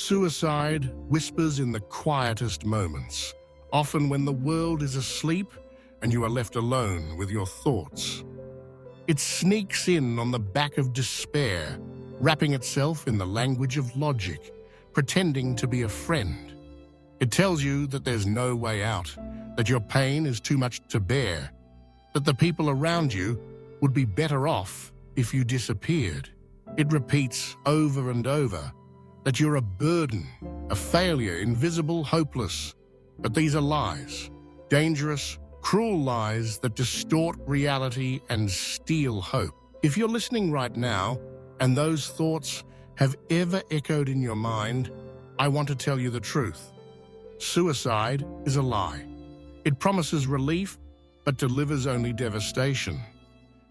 Suicide whispers in the quietest moments, often when the world is asleep and you are left alone with your thoughts. It sneaks in on the back of despair, wrapping itself in the language of logic, pretending to be a friend. It tells you that there's no way out, that your pain is too much to bear, that the people around you would be better off if you disappeared. It repeats over and over that you're a burden, a failure, invisible, hopeless. But these are lies, dangerous, cruel lies that distort reality and steal hope. If you're listening right now and those thoughts have ever echoed in your mind, I want to tell you the truth. Suicide is a lie. It promises relief, but delivers only devastation.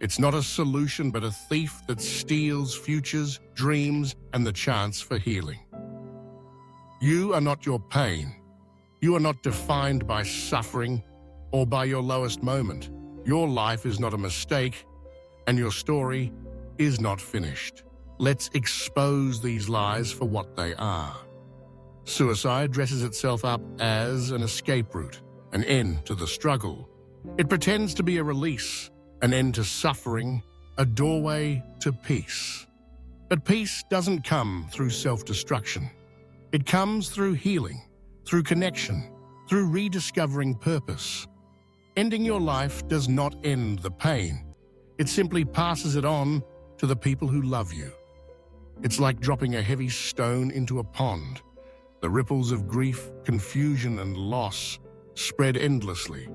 It's not a solution, but a thief that steals futures, dreams, and the chance for healing. You are not your pain. You are not defined by suffering or by your lowest moment. Your life is not a mistake, and your story is not finished. Let's expose these lies for what they are. Suicide dresses itself up as an escape route, an end to the struggle. It pretends to be a release, an end to suffering, a doorway to peace. But peace doesn't come through self-destruction. It comes through healing, through connection, through rediscovering purpose. Ending your life does not end the pain. It simply passes it on to the people who love you. It's like dropping a heavy stone into a pond. The ripples of grief, confusion, and loss spread endlessly,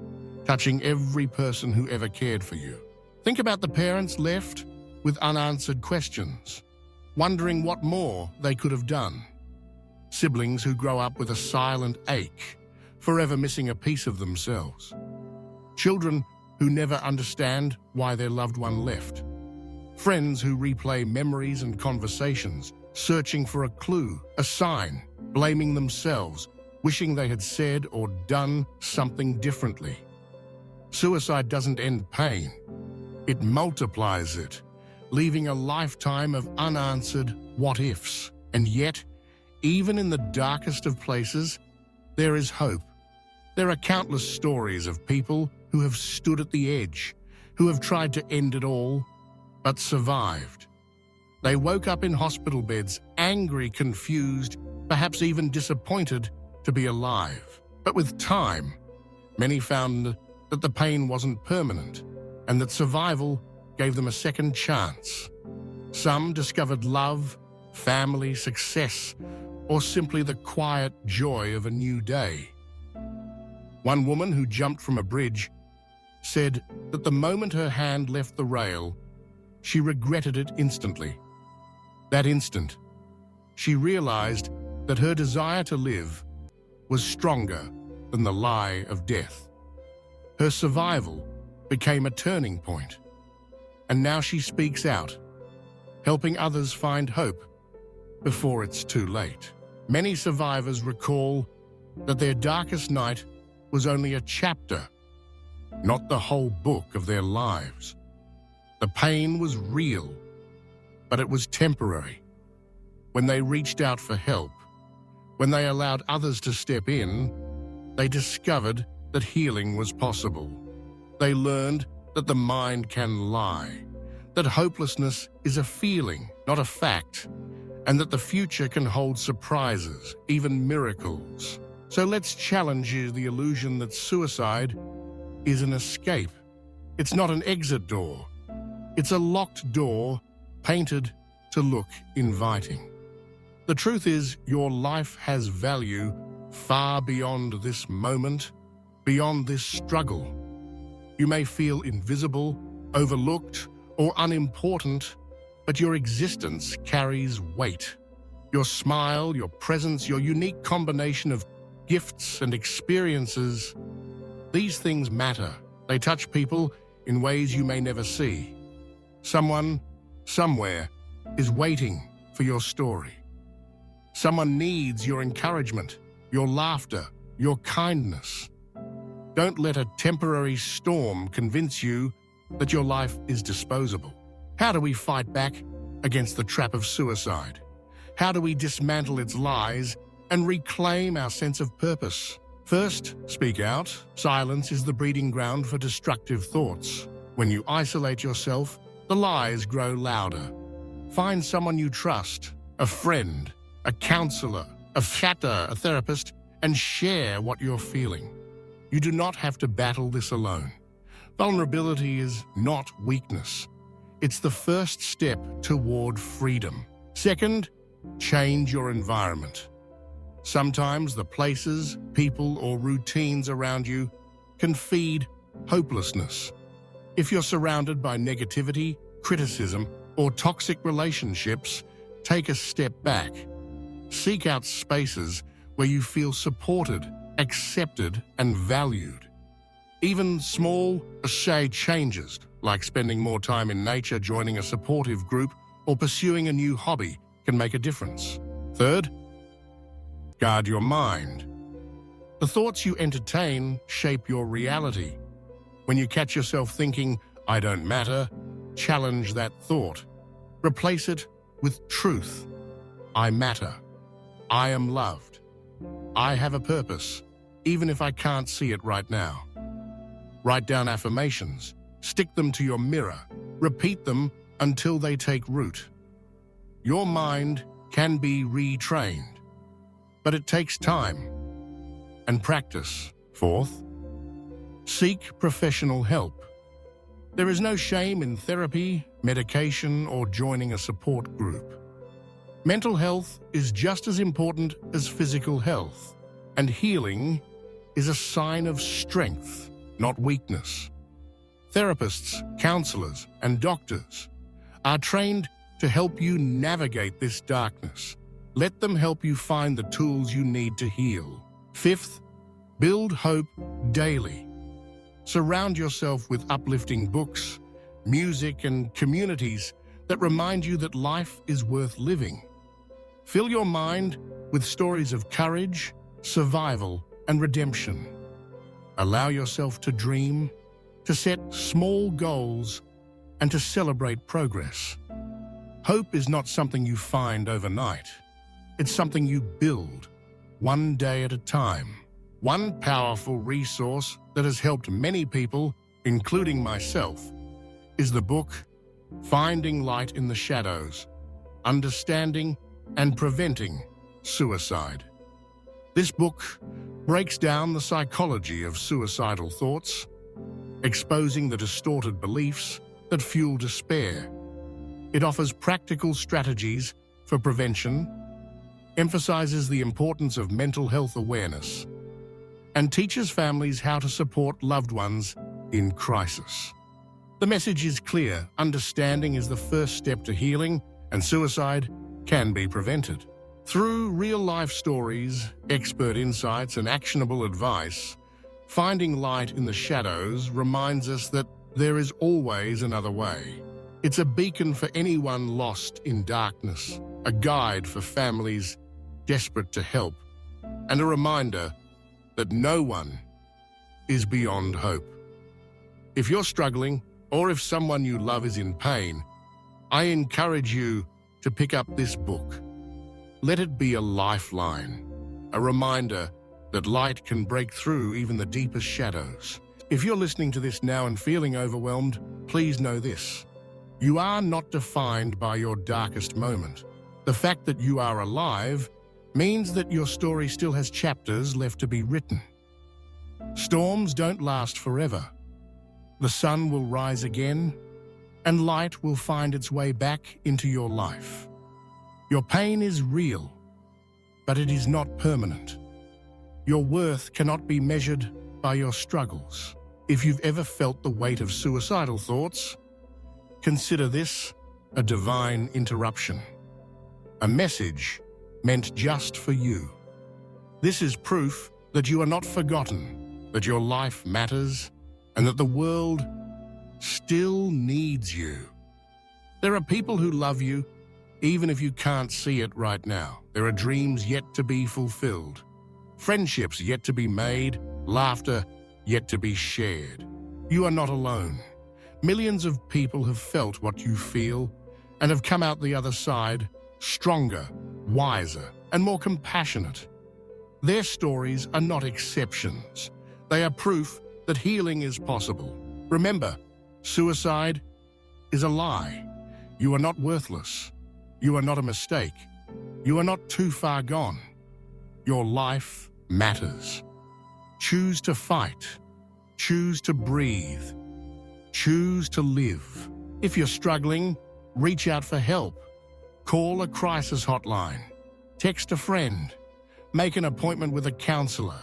touching every person who ever cared for you. Think about the parents left with unanswered questions, wondering what more they could have done. Siblings who grow up with a silent ache, forever missing a piece of themselves. Children who never understand why their loved one left. Friends who replay memories and conversations, searching for a clue, a sign, blaming themselves, wishing they had said or done something differently. Suicide doesn't end pain. It multiplies it, leaving a lifetime of unanswered what-ifs. And yet, even in the darkest of places, there is hope. There are countless stories of people who have stood at the edge, who have tried to end it all, but survived. They woke up in hospital beds, angry, confused, perhaps even disappointed to be alive. But with time, many found that the pain wasn't permanent and that survival gave them a second chance. Some discovered love, family, success, or simply the quiet joy of a new day. One woman who jumped from a bridge said that the moment her hand left the rail, she regretted it instantly. That instant, she realized that her desire to live was stronger than the lie of death. Her survival became a turning point, and now she speaks out, helping others find hope before it's too late. Many survivors recall that their darkest night was only a chapter, not the whole book of their lives. The pain was real, but it was temporary. When they reached out for help, when they allowed others to step in, they discovered that healing was possible. They learned that the mind can lie, that hopelessness is a feeling, not a fact, and that the future can hold surprises, even miracles. So let's challenge the illusion that suicide is an escape. It's not an exit door. It's a locked door painted to look inviting. The truth is, your life has value far beyond this moment, beyond this struggle. You may feel invisible, overlooked, or unimportant, but your existence carries weight. Your smile, your presence, your unique combination of gifts and experiences, these things matter. They touch people in ways you may never see. Someone, somewhere, is waiting for your story. Someone needs your encouragement, your laughter, your kindness. Don't let a temporary storm convince you that your life is disposable. How do we fight back against the trap of suicide? How do we dismantle its lies and reclaim our sense of purpose? First, speak out. Silence is the breeding ground for destructive thoughts. When you isolate yourself, the lies grow louder. Find someone you trust, a friend, a counselor, a therapist, and share what you're feeling. You do not have to battle this alone. Vulnerability is not weakness. It's the first step toward freedom. Second, change your environment. Sometimes the places, people, or routines around you can feed hopelessness. If you're surrounded by negativity, criticism, or toxic relationships, take a step back. Seek out spaces where you feel supported, accepted, and valued. Even small, changes, like spending more time in nature, joining a supportive group, or pursuing a new hobby, can make a difference. Third, guard your mind. The thoughts you entertain shape your reality. When you catch yourself thinking, "I don't matter," challenge that thought. Replace it with truth. I matter. I am loved. I have a purpose, even if I can't see it right now. Write down affirmations. Stick them to your mirror. Repeat them until they take root. Your mind can be retrained, but it takes time and practice. Fourth, seek professional help. There is no shame in therapy, medication, or joining a support group. Mental health is just as important as physical health, and healing is a sign of strength, not weakness. Therapists, counselors, and doctors are trained to help you navigate this darkness. Let them help you find the tools you need to heal. Fifth, build hope daily. Surround yourself with uplifting books, music, and communities that remind you that life is worth living. Fill your mind with stories of courage, survival, and redemption. Allow yourself to dream, to set small goals, and to celebrate progress. Hope is not something you find overnight. It's something you build, one day at a time. One powerful resource that has helped many people, including myself, is the book Finding Light in the Shadows: Understanding and Preventing Suicide. This book breaks down the psychology of suicidal thoughts, exposing the distorted beliefs that fuel despair. It offers practical strategies for prevention, emphasizes the importance of mental health awareness, and teaches families how to support loved ones in crisis. The message is clear: understanding is the first step to healing, and suicide can be prevented. Through real-life stories, expert insights, and actionable advice, Finding Light in the Shadows reminds us that there is always another way. It's a beacon for anyone lost in darkness, a guide for families desperate to help, and a reminder that no one is beyond hope. If you're struggling, or if someone you love is in pain, I encourage you to pick up this book. Let it be a lifeline, a reminder that light can break through even the deepest shadows. If you're listening to this now and feeling overwhelmed, please know this: you are not defined by your darkest moment. The fact that you are alive means that your story still has chapters left to be written. Storms don't last forever. The sun will rise again, and light will find its way back into your life. Your pain is real, but it is not permanent. Your worth cannot be measured by your struggles. If you've ever felt the weight of suicidal thoughts, consider this a divine interruption, a message meant just for you. This is proof that you are not forgotten, that your life matters, and that the world still needs you. There are people who love you, even if you can't see it right now. There are dreams yet to be fulfilled, friendships yet to be made, laughter yet to be shared. You are not alone. Millions of people have felt what you feel and have come out the other side stronger, wiser, and more compassionate. Their stories are not exceptions. They are proof that healing is possible. Remember, suicide is a lie. You are not worthless. You are not a mistake. You are not too far gone. Your life matters. Choose to fight. Choose to breathe. Choose to live. If you're struggling, reach out for help. Call a crisis hotline. Text a friend. Make an appointment with a counselor.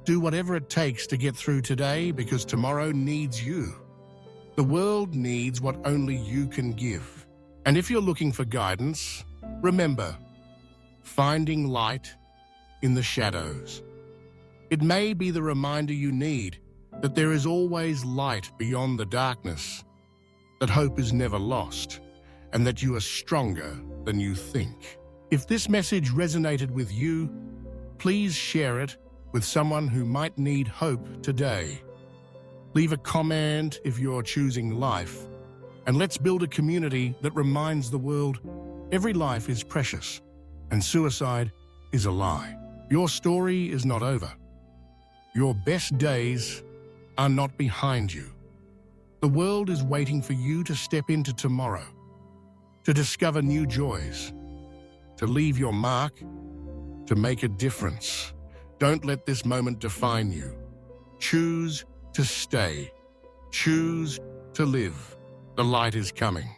Do whatever it takes to get through today, because tomorrow needs you. The world needs what only you can give. And if you're looking for guidance, remember, finding light in the shadows. It may be the reminder you need that there is always light beyond the darkness, that hope is never lost, and that you are stronger than you think. If this message resonated with you, please share it with someone who might need hope today. Leave a comment if you're choosing life, and let's build a community that reminds the world every life is precious and suicide is a lie. Your story is not over. Your best days are not behind you. The world is waiting for you to step into tomorrow, to discover new joys, to leave your mark, to make a difference. Don't let this moment define you. Choose to stay. Choose to live. The light is coming.